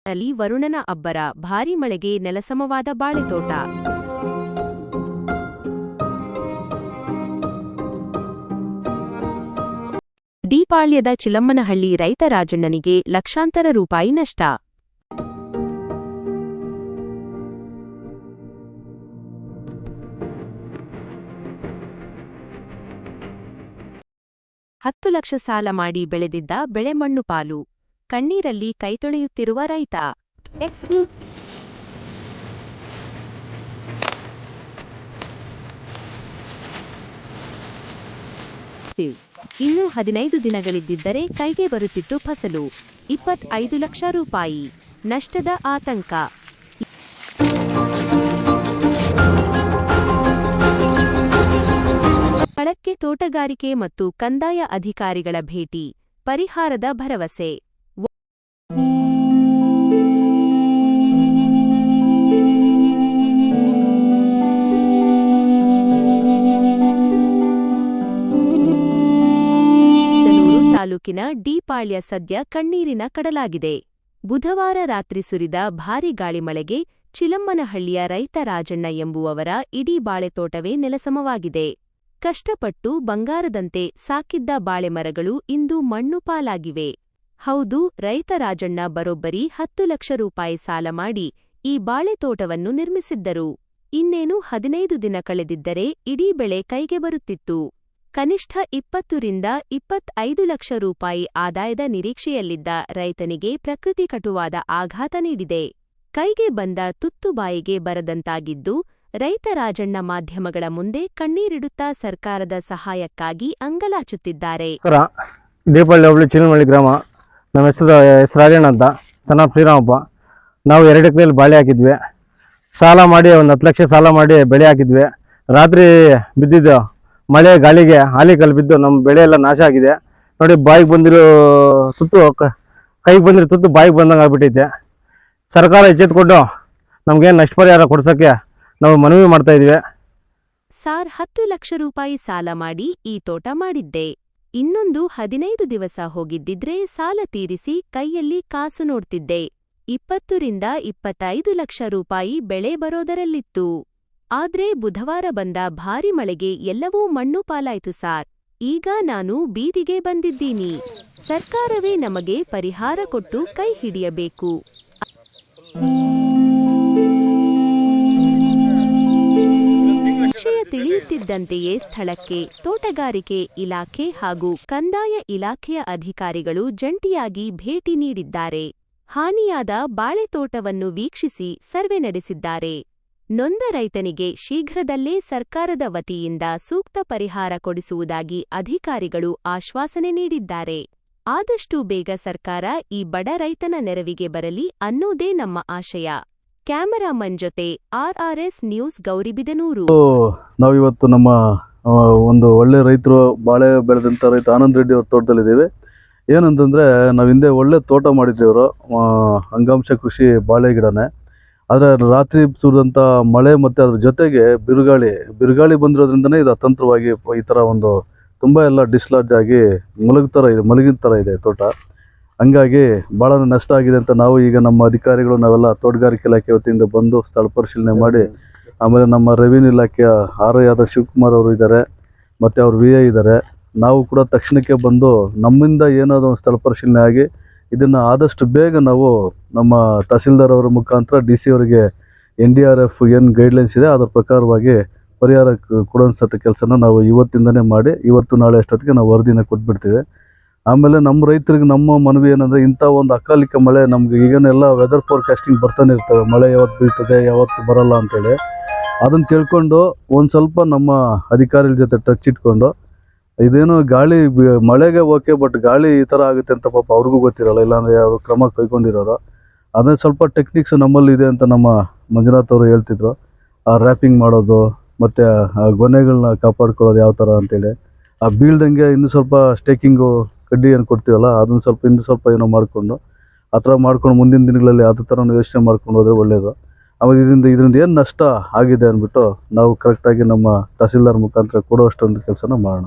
ನಲ್ಲಿ ವರುಣನ ಅಬ್ಬರ, ಭಾರೀ ಮಳೆಗೆ ನೆಲಸಮವಾದ ಬಾಳೆತೋಟ. ಡಿಪಾಳ್ಯದ ಚಿಲಮ್ಮನಹಳ್ಳಿ ರೈತ ರಾಜಣ್ಣನಿಗೆ ಲಕ್ಷಾಂತರ ರೂಪಾಯಿ ನಷ್ಟ. $10 ಲಕ್ಷ ಸಾಲ ಮಾಡಿ ಬೆಳೆದಿದ್ದ ಬೆಳೆ ಮಣ್ಣು ಪಾಲು, ಕಣ್ಣೀರಲ್ಲಿ ಕೈತೊಳೆಯುತ್ತಿರುವ ರೈತ. ಇನ್ನು 15 ದಿನಗಳಿದ್ದಿದ್ದರೆ ಕೈಗೆ ಬರುತ್ತಿತ್ತು ಫಸಲು. 25 ಲಕ್ಷ ರೂಪಾಯಿ ನಷ್ಟದ ಆತಂಕ. ಸ್ಥಳಕ್ಕೆ ತೋಟಗಾರಿಕೆ ಮತ್ತು ಕಂದಾಯ ಅಧಿಕಾರಿಗಳ ಭೇಟಿ, ಪರಿಹಾರದ ಭರವಸೆ. ತಾಲೂಕಿನ ಡಿಪಾಳ್ಯ ಸದ್ಯ ಕಣ್ಣೀರಿನ ಕಡಲಾಗಿದೆ. ಬುಧವಾರ ರಾತ್ರಿ ಸುರಿದ ಭಾರೀ ಗಾಳಿಮಳೆಗೆ ಚಿಲಮ್ಮನಹಳ್ಳಿಯ ರೈತ ರಾಜಣ್ಣ ಎಂಬುವವರ ಇಡೀ ಬಾಳೆತೋಟವೇ ನೆಲಸಮವಾಗಿದೆ. ಕಷ್ಟಪಟ್ಟು ಬಂಗಾರದಂತೆ ಸಾಕಿದ್ದ ಬಾಳೆಮರಗಳು ಇಂದು ಮಣ್ಣು ಪಾಲಾಗಿವೆ. ಹೌದು, ರೈತ ರಾಜಣ್ಣ ಬರೋಬ್ಬರಿ 10 ಲಕ್ಷ ರೂಪಾಯಿ ಸಾಲ ಮಾಡಿ ಈ ಬಾಳೆತೋಟವನ್ನು ನಿರ್ಮಿಸಿದ್ದರು. ಇನ್ನೇನು 15 ದಿನ ಕಳೆದಿದ್ದರೆ ಇಡೀ ಬೆಳೆ ಕೈಗೆ ಬರುತ್ತಿತ್ತು. ಕನಿಷ್ಠ 20 ರಿಂದ 25 ಲಕ್ಷ ರೂಪಾಯಿ ಆದಾಯದ ನಿರೀಕ್ಷೆಯಲ್ಲಿದ್ದ ರೈತನಿಗೆ ಪ್ರಕೃತಿ ಕಟುವಾದ ಆಘಾತ ನೀಡಿದೆ. ಕೈಗೆ ಬಂದ ತುತ್ತು ಬಾಯಿಗೆ ಬರದಂತಾಗಿದ್ದು, ರೈತ ರಾಜಣ್ಣ ಮಾಧ್ಯಮಗಳ ಮುಂದೆ ಕಣ್ಣೀರಿಡುತ್ತಾ ಸರ್ಕಾರದ ಸಹಾಯಕ್ಕಾಗಿ ಅಂಗಲಾಚುತ್ತಿದ್ದಾರೆ. ದೀಪಾವಳಿ ಹೋಬಳಿ ಚಿಲಮನಹಳ್ಳಿ ಗ್ರಾಮ. ನಮ್ಮ ಹೆಸರು ರಾಜಣ್ಣ ಅಂತ, ಸಣ್ಣ ಶ್ರೀರಾಮಪ್ಪ. ನಾವು 2 ಎಕರೆಯಲ್ಲಿ ಬಾಳೆ ಹಾಕಿದ್ವಿ. ಸಾಲ ಮಾಡಿ ಒಂದು 10 ಲಕ್ಷ ಸಾಲ ಮಾಡಿ ಬೆಳೆ ಹಾಕಿದ್ವಿ. ರಾತ್ರಿ ಬಿದ್ದಿದ್ದು ಮಳೆ ಗಾಳಿಗೆ ಆಲಿಕಲ್ಲು ಬಿದ್ದು ನಮ್ಮ ಬೆಳೆ ಎಲ್ಲ ನಾಶ ಆಗಿದೆ. ನೋಡಿ, ಬಾಯಿಗೆ ಬಂದಿರೋ ತುತ್ತು ಕೈಗೆ ಬಂದಿರೋ ತುತ್ತು ಬಾಯಿಗೆ ಬಂದಂಗೆ ಆಗ್ಬಿಟ್ಟೈತೆ. ಸರ್ಕಾರ ಎಚ್ಚೆತ್ಕೊಂಡು ನಮಗೇನು ನಷ್ಟ ಪರಿಹಾರ ಕೊಡ್ಸೋಕ್ಕೆ ನಾವು ಮನವಿ ಮಾಡ್ತಾ ಇದ್ವಿ. 10 ಲಕ್ಷ ರೂಪಾಯಿ ಸಾಲ ಮಾಡಿ ಈ ತೋಟ ಮಾಡಿದ್ದೆ. ಇನ್ನೊಂದು 15 ದಿವಸ ಹೋಗಿದ್ದಿದ್ರೆ ಸಾಲ ತೀರಿಸಿ ಕೈಯಲ್ಲಿ ಕಾಸು ನೋಡ್ತಿದ್ದೆ. 20 ರಿಂದ 25 ಲಕ್ಷ ರೂಪಾಯಿ ಬೆಳೆ ಬರೋದರಲ್ಲಿತ್ತು. ಆದ್ರೆ ಬುಧವಾರ ಬಂದ ಭಾರಿ ಮಳೆಗೆ ಎಲ್ಲವೂ ಮಣ್ಣು ಪಾಲಾಯ್ತು ಸಾರ್. ಈಗ ನಾನು ಬೀದಿಗೆ ಬಂದಿದ್ದೀನಿ. ಸರ್ಕಾರವೇ ನಮಗೆ ಪರಿಹಾರ ಕೊಟ್ಟು ಕೈ ಹಿಡಿಯಬೇಕು. ವಿಷಯ ತಿಳಿಯುತ್ತಿದ್ದಂತೆಯೇ ಸ್ಥಳಕ್ಕೆ ತೋಟಗಾರಿಕೆ ಇಲಾಖೆ ಹಾಗೂ ಕಂದಾಯ ಇಲಾಖೆಯ ಅಧಿಕಾರಿಗಳು ಜಂಟಿಯಾಗಿ ಭೇಟಿ ನೀಡಿದ್ದಾರೆ. ಹಾನಿಯಾದ ಬಾಳೆತೋಟವನ್ನು ವೀಕ್ಷಿಸಿ ಸರ್ವೆ ನಡೆಸಿದ್ದಾರೆ. ನೊಂದ ರೈತನಿಗೆ ಶೀಘ್ರದಲ್ಲೇ ಸರ್ಕಾರದ ವತಿಯಿಂದ ಸೂಕ್ತ ಪರಿಹಾರ ಕೊಡಿಸುವುದಾಗಿ ಅಧಿಕಾರಿಗಳು ಆಶ್ವಾಸನೆ ನೀಡಿದ್ದಾರೆ. ಆದಷ್ಟು ಬೇಗ ಸರ್ಕಾರ ಈ ಬಡ ರೈತನ ನೆರವಿಗೆ ಬರಲಿ ಅನ್ನೋದೇ ನಮ್ಮ ಆಶಯ. ಕ್ಯಾಮರಾಮನ್ ಜೊತೆ RRS ನ್ಯೂಸ್, ಗೌರಿಬಿದನೂರು. ನಾವಿವತ್ತು ನಮ್ಮ ಒಂದು ಒಳ್ಳೆ ರೈತರು, ಬಾಳೆ ಬೆಳೆದಂಥ ರೈತ ಆನಂದ್ ರೆಡ್ಡಿ ಅವ್ರ ತೋಟದಲ್ಲಿದ್ದೇವೆ. ಏನಂತಂದರೆ, ನಾವು ಹಿಂದೆ ಒಳ್ಳೆ ತೋಟ ಮಾಡಿದ್ದೇವರು, ಅಂಗಾಂಶ ಕೃಷಿ ಬಾಳೆ ಗಿಡನೇ. ಆದರೆ ರಾತ್ರಿ ಸುರಿದಂಥ ಮಳೆ ಮತ್ತು ಅದ್ರ ಜೊತೆಗೆ ಬಿರುಗಾಳಿ ಬಂದಿರೋದ್ರಿಂದನೇ ಇದು ಅತಂತ್ರವಾಗಿ ಈ ಥರ ಒಂದು ತುಂಬ ಎಲ್ಲ ಡಿಸ್ಲಾರ್ಜ್ ಆಗಿ ಮಲಗಿದ ಥರ ಇದೆ ತೋಟ. ಹಂಗಾಗಿ ಭಾಳ ನಷ್ಟ ಆಗಿದೆ ಅಂತ ನಾವು ಈಗ ನಮ್ಮ ಅಧಿಕಾರಿಗಳು ನಾವೆಲ್ಲ ತೋಟಗಾರಿಕೆ ಇಲಾಖೆ ವತಿಯಿಂದ ಬಂದು ಸ್ಥಳ ಪರಿಶೀಲನೆ ಮಾಡಿ, ಆಮೇಲೆ ನಮ್ಮ ರೆವಿನ್ಯೂ ಇಲಾಖೆಯ RI ಆದ ಶಿವಕುಮಾರ್ ಅವರು ಇದ್ದಾರೆ, ಮತ್ತು ಅವ್ರ VI ಇದ್ದಾರೆ. ನಾವು ಕೂಡ ತಕ್ಷಣಕ್ಕೆ ಬಂದು ನಮ್ಮಿಂದ ಏನಾದರೂ ಒಂದು ಸ್ಥಳ ಪರಿಶೀಲನೆ ಆಗಿ ಇದನ್ನು ಆದಷ್ಟು ಬೇಗ ನಾವು ನಮ್ಮ ತಹಸೀಲ್ದಾರ್ ಅವರ ಮುಖಾಂತರ DC ಅವರಿಗೆ NDRF ಏನು ಗೈಡ್ಲೈನ್ಸ್ ಇದೆ ಅದರ ಪ್ರಕಾರವಾಗಿ ಪರಿಹಾರ ಕೊಡುವಂಥ ಕೆಲಸನ ನಾವು ಇವತ್ತಿಂದನೇ ಮಾಡಿ, ಇವತ್ತು ನಾಳೆ ಅಷ್ಟೊತ್ತಿಗೆ ನಾವು ವರದಿನ ಕೊಟ್ಬಿಡ್ತೀವಿ. ಆಮೇಲೆ ನಮ್ಮ ರೈತರಿಗೆ ನಮ್ಮ ಮನವಿ ಏನಂದರೆ, ಇಂಥ ಒಂದು ಅಕಾಲಿಕ ಮಳೆ ನಮ್ಗೆ ಈಗನೆಲ್ಲ ವೆದರ್ ಫೋರ್ಕಾಸ್ಟಿಂಗ್ ಬರ್ತಾನೆ ಇರ್ತವೆ, ಮಳೆ ಯಾವತ್ತು ಬೀಳ್ತದೆ ಯಾವತ್ತು ಬರಲ್ಲ ಅಂತೇಳಿ. ಅದನ್ನು ತಿಳ್ಕೊಂಡು ಒಂದು ಸ್ವಲ್ಪ ನಮ್ಮ ಅಧಿಕಾರಿಗಳ ಜೊತೆ ಟಚ್ ಇಟ್ಕೊಂಡು, ಇದೇನು ಗಾಳಿ ಮಳೆಗೆ ಓಕೆ, ಬಟ್ ಗಾಳಿ ಈ ಥರ ಆಗುತ್ತೆ ಅಂತ ಪಾಪ ಅವ್ರಿಗೂ ಗೊತ್ತಿರೋಲ್ಲ, ಇಲ್ಲಾಂದರೆ ಅವರು ಕ್ರಮ ಕೈಗೊಂಡಿರೋರು. ಅದೇ ಸ್ವಲ್ಪ ಟೆಕ್ನಿಕ್ಸ್ ನಮ್ಮಲ್ಲಿ ಇದೆ ಅಂತ ನಮ್ಮ ಮಂಜುನಾಥ್ ಅವರು ಹೇಳ್ತಿದ್ರು. ಆ ರ್ಯಾಪಿಂಗ್ ಮಾಡೋದು ಮತ್ತು ಆ ಗೊನೆಗಳನ್ನ ಕಾಪಾಡ್ಕೊಳ್ಳೋದು ಯಾವ ಥರ ಅಂತೇಳಿ, ಆ ಬೀಳ್ದಂಗೆ ಇನ್ನೂ ಸ್ವಲ್ಪ ಸ್ಟೇಕಿಂಗು ಕಡ್ಡಿ ಏನು ಕೊಡ್ತೀವಲ್ಲ ಅದನ್ನು ಸ್ವಲ್ಪ ಇನ್ನೂ ಸ್ವಲ್ಪ ಏನೋ ಮಾಡಿಕೊಂಡು ಆ ಥರ ಮಾಡ್ಕೊಂಡು ಮುಂದಿನ ದಿನಗಳಲ್ಲಿ ಅದೇ ಥರ ಯೋಚನೆ ಮಾಡ್ಕೊಂಡು ಹೋದರೆ ಒಳ್ಳೆಯದು. ಆಮೇಲೆ ಇದರಿಂದ ಏನು ನಷ್ಟ ಆಗಿದೆ ಅಂದ್ಬಿಟ್ಟು ನಾವು ಕರೆಕ್ಟಾಗಿ ನಮ್ಮ ತಹಸೀಲ್ದಾರ್ ಮುಖಾಂತರ ಕೊಡುವಷ್ಟೊಂದು ಕೆಲಸನ ಮಾಡೋಣ.